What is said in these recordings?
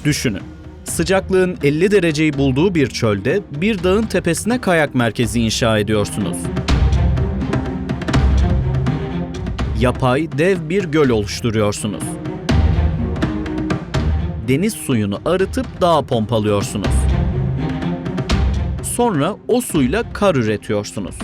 Düşünün. Sıcaklığın 50 dereceyi bulduğu bir çölde bir dağın tepesine kayak merkezi inşa ediyorsunuz. Yapay dev bir göl oluşturuyorsunuz. Deniz suyunu arıtıp dağa pompalıyorsunuz. Sonra o suyla kar üretiyorsunuz.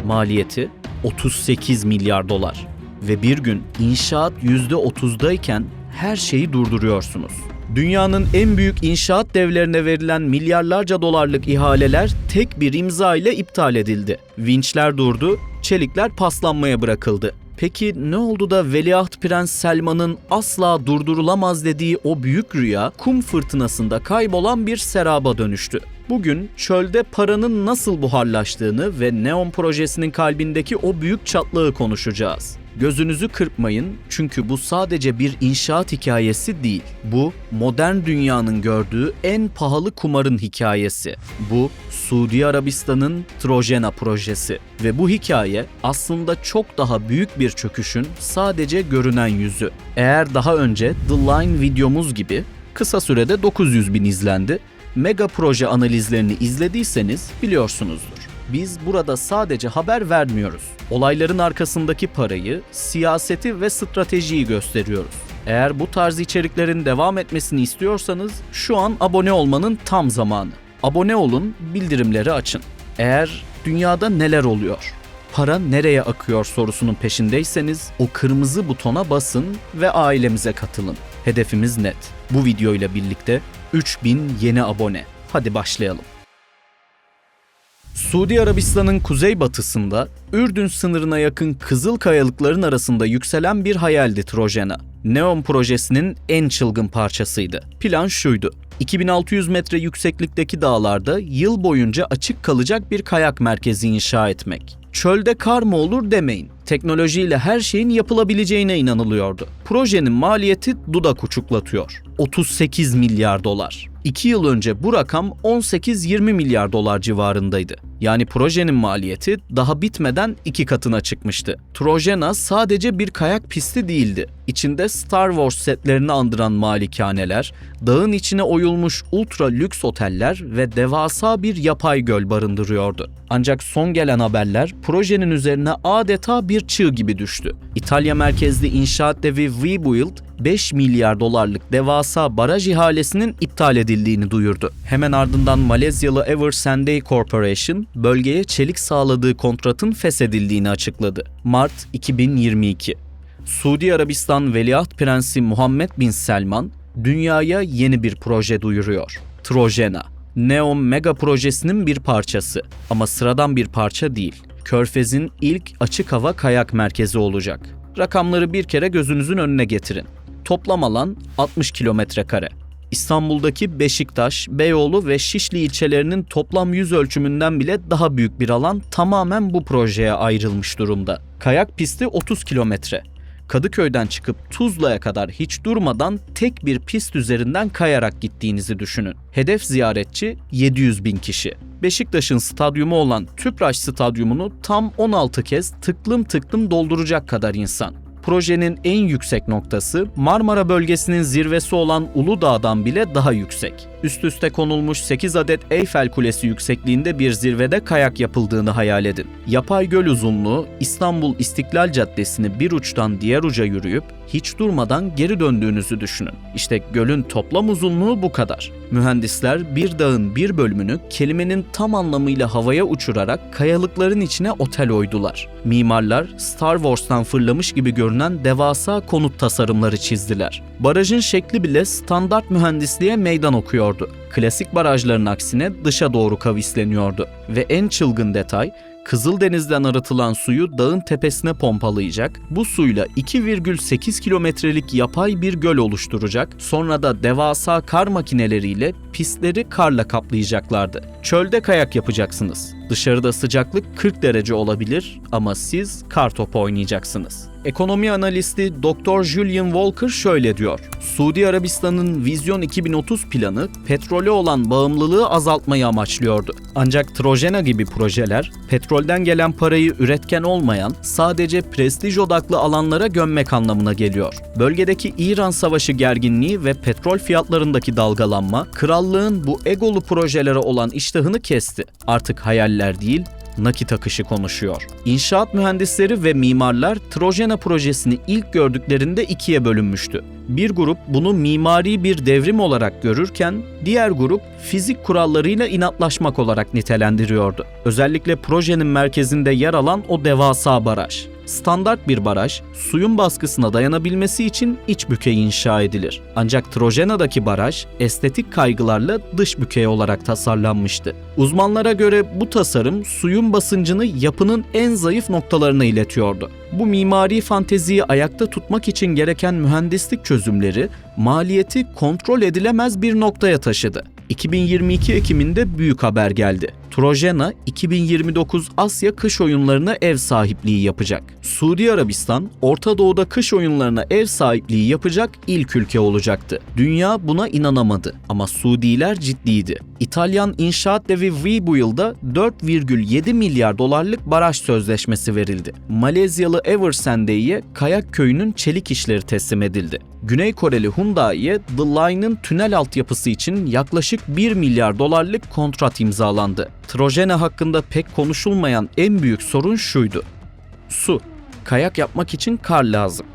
Maliyeti 38 milyar dolar. Ve bir gün inşaat %30'dayken her şeyi durduruyorsunuz. Dünyanın en büyük inşaat devlerine verilen milyarlarca dolarlık ihaleler tek bir imza ile iptal edildi. Vinçler durdu, çelikler paslanmaya bırakıldı. Peki ne oldu da Veliaht Prens Selman'ın asla durdurulamaz dediği o büyük rüya kum fırtınasında kaybolan bir seraba dönüştü? Bugün çölde paranın nasıl buharlaştığını ve Neom projesinin kalbindeki o büyük çatlağı konuşacağız. Gözünüzü kırpmayın çünkü bu sadece bir inşaat hikayesi değil. Bu modern dünyanın gördüğü en pahalı kumarın hikayesi. Bu Suudi Arabistan'ın Trojena projesi ve bu hikaye aslında çok daha büyük bir çöküşün sadece görünen yüzü. Eğer daha önce The Line videomuz gibi kısa sürede 900.000 izlendi, mega proje analizlerini izlediyseniz biliyorsunuzdur. Biz burada sadece haber vermiyoruz. Olayların arkasındaki parayı, siyaseti ve stratejiyi gösteriyoruz. Eğer bu tarz içeriklerin devam etmesini istiyorsanız şu an abone olmanın tam zamanı. Abone olun, bildirimleri açın. Eğer dünyada neler oluyor, para nereye akıyor sorusunun peşindeyseniz o kırmızı butona basın ve ailemize katılın. Hedefimiz net. Bu videoyla birlikte 3000 yeni abone. Hadi başlayalım. Suudi Arabistan'ın kuzeybatısında, Ürdün sınırına yakın kızıl kayalıkların arasında yükselen bir hayaldi Trojena. Neom projesinin en çılgın parçasıydı. Plan şuydu: 2600 metre yükseklikteki dağlarda yıl boyunca açık kalacak bir kayak merkezi inşa etmek. Çölde kar mı olur demeyin. Teknolojiyle her şeyin yapılabileceğine inanılıyordu. Projenin maliyeti dudak uçuklatıyor. 38 milyar dolar. 2 yıl önce bu rakam 18-20 milyar dolar civarındaydı. Yani projenin maliyeti daha bitmeden 2 katına çıkmıştı. Trojena sadece bir kayak pisti değildi. İçinde Star Wars setlerini andıran malikaneler, dağın içine oyulmuş ultra lüks oteller ve devasa bir yapay göl barındırıyordu. Ancak son gelen haberler projenin üzerine adeta bir çığ gibi düştü. İtalya merkezli inşaat devi Webuild, 5 milyar dolarlık devasa baraj ihalesinin iptal edildiğini duyurdu. Hemen ardından Malezyalı Eversendai Corporation, bölgeye çelik sağladığı kontratın feshedildiğini açıkladı. Mart 2022. Suudi Arabistan Veliaht Prensi Muhammed Bin Selman, dünyaya yeni bir proje duyuruyor. Trojena. Neom mega projesinin bir parçası ama sıradan bir parça değil. Körfez'in ilk açık hava kayak merkezi olacak. Rakamları bir kere gözünüzün önüne getirin. Toplam alan 60 kilometre kare. İstanbul'daki Beşiktaş, Beyoğlu ve Şişli ilçelerinin toplam yüz ölçümünden bile daha büyük bir alan tamamen bu projeye ayrılmış durumda. Kayak pisti 30 kilometre. Kadıköy'den çıkıp Tuzla'ya kadar hiç durmadan tek bir pist üzerinden kayarak gittiğinizi düşünün. Hedef ziyaretçi 700.000 kişi. Beşiktaş'ın stadyumu olan Tüpraş Stadyumunu tam 16 kez tıklım tıklım dolduracak kadar insan. Projenin en yüksek noktası Marmara bölgesinin zirvesi olan Uludağ'dan bile daha yüksek. Üst üste konulmuş 8 adet Eyfel Kulesi yüksekliğinde bir zirvede kayak yapıldığını hayal edin. Yapay göl uzunluğu İstanbul İstiklal Caddesi'ni bir uçtan diğer uca yürüyüp hiç durmadan geri döndüğünüzü düşünün. İşte gölün toplam uzunluğu bu kadar. Mühendisler bir dağın bir bölümünü kelimenin tam anlamıyla havaya uçurarak kayalıkların içine otel oydular. Mimarlar Star Wars'tan fırlamış gibi görünen devasa konut tasarımları çizdiler. Barajın şekli bile standart mühendisliğe meydan okuyordu. Klasik barajların aksine dışa doğru kavisleniyordu. Ve en çılgın detay, Kızıldeniz'den arıtılan suyu dağın tepesine pompalayacak, bu suyla 2,8 kilometrelik yapay bir göl oluşturacak, sonra da devasa kar makineleriyle pistleri karla kaplayacaklardı. Çölde kayak yapacaksınız. Dışarıda sıcaklık 40 derece olabilir ama siz kartopu oynayacaksınız. Ekonomi analisti Dr. Julian Walker şöyle diyor: Suudi Arabistan'ın Vizyon 2030 planı petrole olan bağımlılığı azaltmayı amaçlıyordu. Ancak Trojena gibi projeler petrolden gelen parayı üretken olmayan, sadece prestij odaklı alanlara gömmek anlamına geliyor. Bölgedeki İran Savaşı gerginliği ve petrol fiyatlarındaki dalgalanma krallığın bu egolu projelere olan iştahını kesti. Artık hayaller değil, nakit akışı konuşuyor. İnşaat mühendisleri ve mimarlar Trojena projesini ilk gördüklerinde ikiye bölünmüştü. Bir grup bunu mimari bir devrim olarak görürken, diğer grup fizik kurallarıyla inatlaşmak olarak nitelendiriyordu. Özellikle projenin merkezinde yer alan o devasa baraj. Standart bir baraj, suyun baskısına dayanabilmesi için iç bükey inşa edilir. Ancak Trojena'daki baraj, estetik kaygılarla dış bükey olarak tasarlanmıştı. Uzmanlara göre bu tasarım suyun basıncını yapının en zayıf noktalarına iletiyordu. Bu mimari fanteziyi ayakta tutmak için gereken mühendislik çözümleri, maliyeti kontrol edilemez bir noktaya taşıdı. 2022 Ekim'inde büyük haber geldi. Trojena 2029 Asya Kış Oyunları'na ev sahipliği yapacak. Suudi Arabistan, Orta Doğu'da kış oyunlarına ev sahipliği yapacak ilk ülke olacaktı. Dünya buna inanamadı ama Suudiler ciddiydi. İtalyan inşaat devi Webuill'da 4,7 milyar dolarlık baraj sözleşmesi verildi. Malezyalı Eversende'ye Kayak Köyü'nün çelik işleri teslim edildi. Güney Koreli Hyundai'ye The Line'ın tünel altyapısı için yaklaşık 1 milyar dolarlık kontrat imzalandı. Trojena hakkında pek konuşulmayan en büyük sorun şuydu: su. Kayak yapmak için kar lazım.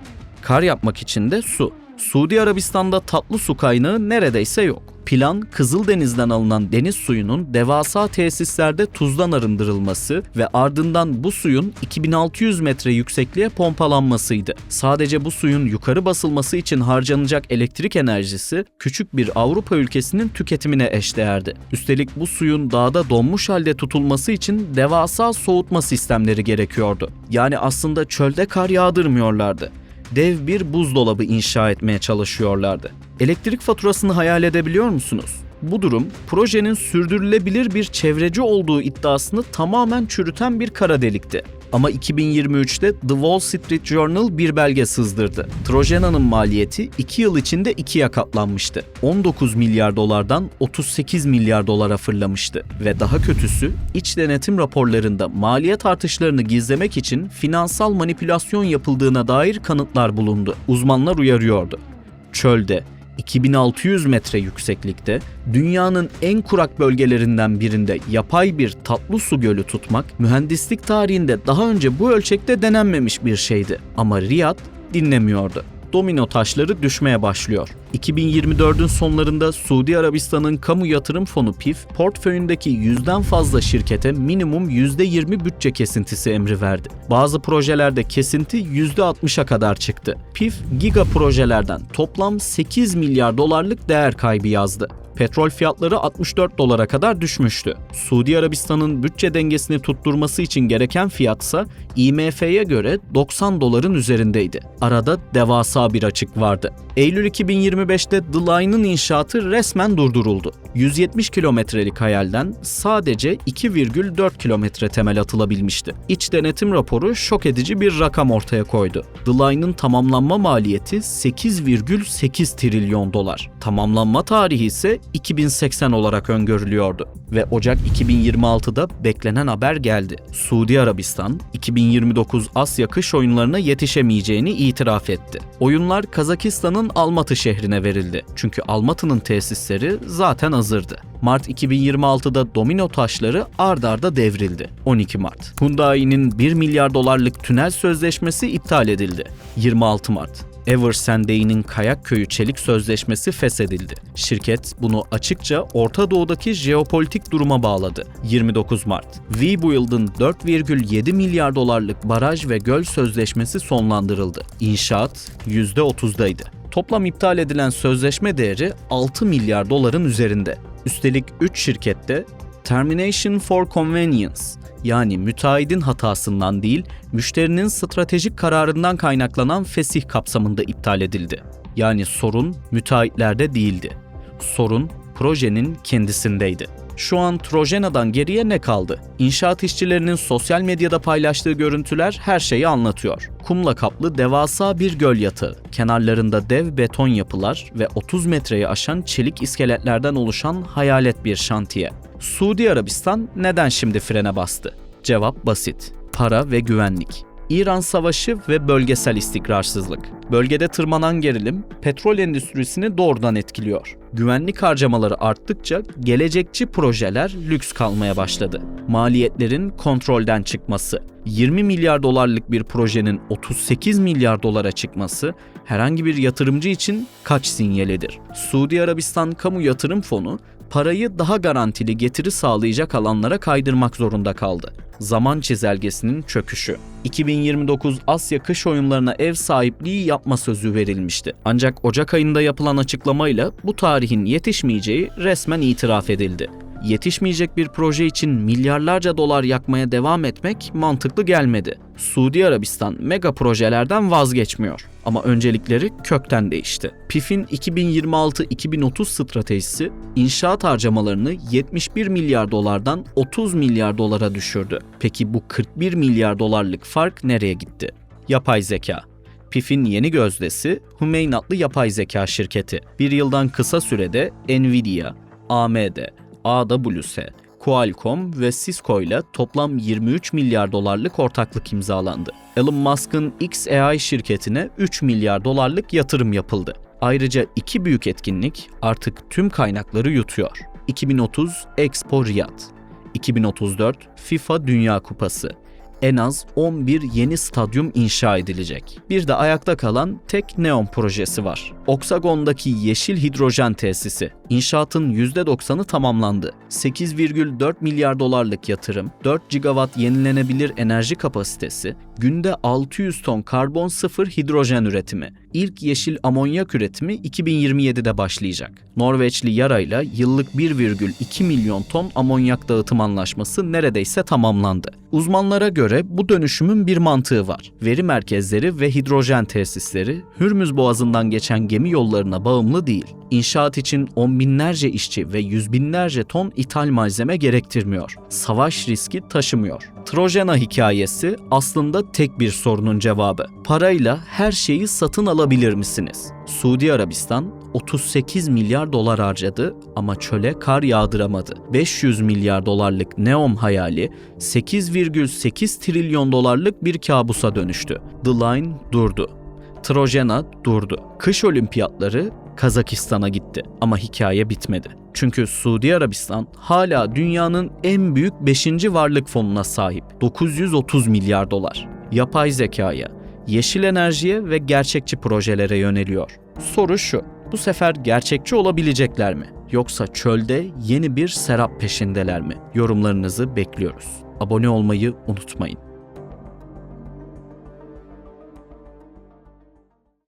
Kar yapmak için de su. Suudi Arabistan'da tatlı su kaynağı neredeyse yok. Plan, Kızıldeniz'den alınan deniz suyunun devasa tesislerde tuzdan arındırılması ve ardından bu suyun 2600 metre yüksekliğe pompalanmasıydı. Sadece bu suyun yukarı basılması için harcanacak elektrik enerjisi küçük bir Avrupa ülkesinin tüketimine eşdeğerdi. Üstelik bu suyun dağda donmuş halde tutulması için devasa soğutma sistemleri gerekiyordu. Yani aslında çölde kar yağdırmıyorlardı. Dev bir buzdolabı inşa etmeye çalışıyorlardı. Elektrik faturasını hayal edebiliyor musunuz? Bu durum, projenin sürdürülebilir bir çevreci olduğu iddiasını tamamen çürüten bir kara delikti. Ama 2023'te The Wall Street Journal bir belge sızdırdı. Trojena'nın maliyeti 2 yıl içinde 2'ye katlanmıştı. 19 milyar dolardan 38 milyar dolara fırlamıştı. Ve daha kötüsü, iç denetim raporlarında maliyet artışlarını gizlemek için finansal manipülasyon yapıldığına dair kanıtlar bulundu. Uzmanlar uyarıyordu. Çölde, 2600 metre yükseklikte, dünyanın en kurak bölgelerinden birinde yapay bir tatlı su gölü tutmak, mühendislik tarihinde daha önce bu ölçekte denenmemiş bir şeydi. Ama Riyad dinlemiyordu. Domino taşları düşmeye başlıyor. 2024'ün sonlarında Suudi Arabistan'ın kamu yatırım fonu PIF, portföyündeki 100'den fazla şirkete minimum %20 bütçe kesintisi emri verdi. Bazı projelerde kesinti %60'a kadar çıktı. PIF, giga projelerden toplam 8 milyar dolarlık değer kaybı yazdı. Petrol fiyatları 64 dolara kadar düşmüştü. Suudi Arabistan'ın bütçe dengesini tutturması için gereken fiyatsa IMF'ye göre 90 doların üzerindeydi. Arada devasa bir açık vardı. Eylül 2025'te The Line'ın inşaatı resmen durduruldu. 170 kilometrelik hayalden sadece 2,4 kilometre temel atılabilmişti. İç denetim raporu şok edici bir rakam ortaya koydu. The Line'ın tamamlanma maliyeti 8,8 trilyon dolar. Tamamlanma tarihi ise 2080 olarak öngörülüyordu. Ve Ocak 2026'da beklenen haber geldi. Suudi Arabistan, 2029 Asya Kış Oyunları'na yetişemeyeceğini itiraf etti. Oyunlar Kazakistan'ın Almatı şehrine verildi. Çünkü Almatı'nın tesisleri zaten hazırdı. Mart 2026'da domino taşları ard arda devrildi. 12 Mart. Hyundai'nin 1 milyar dolarlık tünel sözleşmesi iptal edildi. 26 Mart. Eversende'nin Kayak Köyü çelik sözleşmesi feshedildi. Şirket bunu açıkça Orta Doğu'daki jeopolitik duruma bağladı. 29 Mart. Webuill'ın 4,7 milyar dolarlık baraj ve göl sözleşmesi sonlandırıldı. İnşaat %30'daydı. Toplam iptal edilen sözleşme değeri 6 milyar doların üzerinde. Üstelik 3 şirkette Termination for Convenience, yani müteahhidin hatasından değil, müşterinin stratejik kararından kaynaklanan fesih kapsamında iptal edildi. Yani sorun müteahhitlerde değildi. Sorun projenin kendisindeydi. Şu an Trojena'dan geriye ne kaldı? İnşaat işçilerinin sosyal medyada paylaştığı görüntüler her şeyi anlatıyor. Kumla kaplı devasa bir göl yatağı, kenarlarında dev beton yapılar ve 30 metreyi aşan çelik iskeletlerden oluşan hayalet bir şantiye. Suudi Arabistan neden şimdi frene bastı? Cevap basit: para ve güvenlik. İran Savaşı ve bölgesel istikrarsızlık. Bölgede tırmanan gerilim petrol endüstrisini doğrudan etkiliyor. Güvenlik harcamaları arttıkça gelecekçi projeler lüks kalmaya başladı. Maliyetlerin kontrolden çıkması, 20 milyar dolarlık bir projenin 38 milyar dolara çıkması herhangi bir yatırımcı için kaç sinyalidir? Suudi Arabistan Kamu Yatırım Fonu parayı daha garantili getiri sağlayacak alanlara kaydırmak zorunda kaldı. Zaman çizelgesinin çöküşü. 2029 Asya Kış Oyunlarına ev sahipliği yapma sözü verilmişti. Ancak Ocak ayında yapılan açıklamayla bu tarihin yetişmeyeceği resmen itiraf edildi. Yetişmeyecek bir proje için milyarlarca dolar yakmaya devam etmek mantıklı gelmedi. Suudi Arabistan mega projelerden vazgeçmiyor ama öncelikleri kökten değişti. PIF'in 2026-2030 stratejisi inşaat harcamalarını 71 milyar dolardan 30 milyar dolara düşürdü. Peki bu 41 milyar dolarlık fark nereye gitti? Yapay zeka. PIF'in yeni gözdesi Humeyn adlı yapay zeka şirketi. Bir yıldan kısa sürede Nvidia, AMD, AWS, Qualcomm ve Cisco ile toplam 23 milyar dolarlık ortaklık imzalandı. Elon Musk'ın xAI şirketine 3 milyar dolarlık yatırım yapıldı. Ayrıca iki büyük etkinlik artık tüm kaynakları yutuyor. 2030 Expo Riyad, 2034 FIFA Dünya Kupası. En az 11 yeni stadyum inşa edilecek. Bir de ayakta kalan tek NEOM projesi var. Oksagon'daki yeşil hidrojen tesisi. İnşaatın %90'ı tamamlandı. 8,4 milyar dolarlık yatırım, 4 gigawatt yenilenebilir enerji kapasitesi, günde 600 ton karbon sıfır hidrojen üretimi. İlk yeşil amonyak üretimi 2027'de başlayacak. Norveçli Yara ile yıllık 1,2 milyon ton amonyak dağıtım anlaşması neredeyse tamamlandı. Uzmanlara göre bu dönüşümün bir mantığı var. Veri merkezleri ve hidrojen tesisleri Hürmüz Boğazı'ndan geçen gemi yollarına bağımlı değil. İnşaat için on binlerce işçi ve yüz binlerce ton ithal malzeme gerektirmiyor. Savaş riski taşımıyor. Trojena hikayesi aslında tek bir sorunun cevabı. Parayla her şeyi satın alabilir misiniz? Suudi Arabistan 38 milyar dolar harcadı ama çöle kar yağdıramadı. 500 milyar dolarlık NEOM hayali 8,8 trilyon dolarlık bir kabusa dönüştü. The Line durdu. Trojena durdu. Kış olimpiyatları Kazakistan'a gitti ama hikaye bitmedi. Çünkü Suudi Arabistan hala dünyanın en büyük 5. varlık fonuna sahip. 930 milyar dolar. Yapay zekaya, yeşil enerjiye ve gerçekçi projelere yöneliyor. Soru şu: bu sefer gerçekçi olabilecekler mi? Yoksa çölde yeni bir serap peşindeler mi? Yorumlarınızı bekliyoruz. Abone olmayı unutmayın.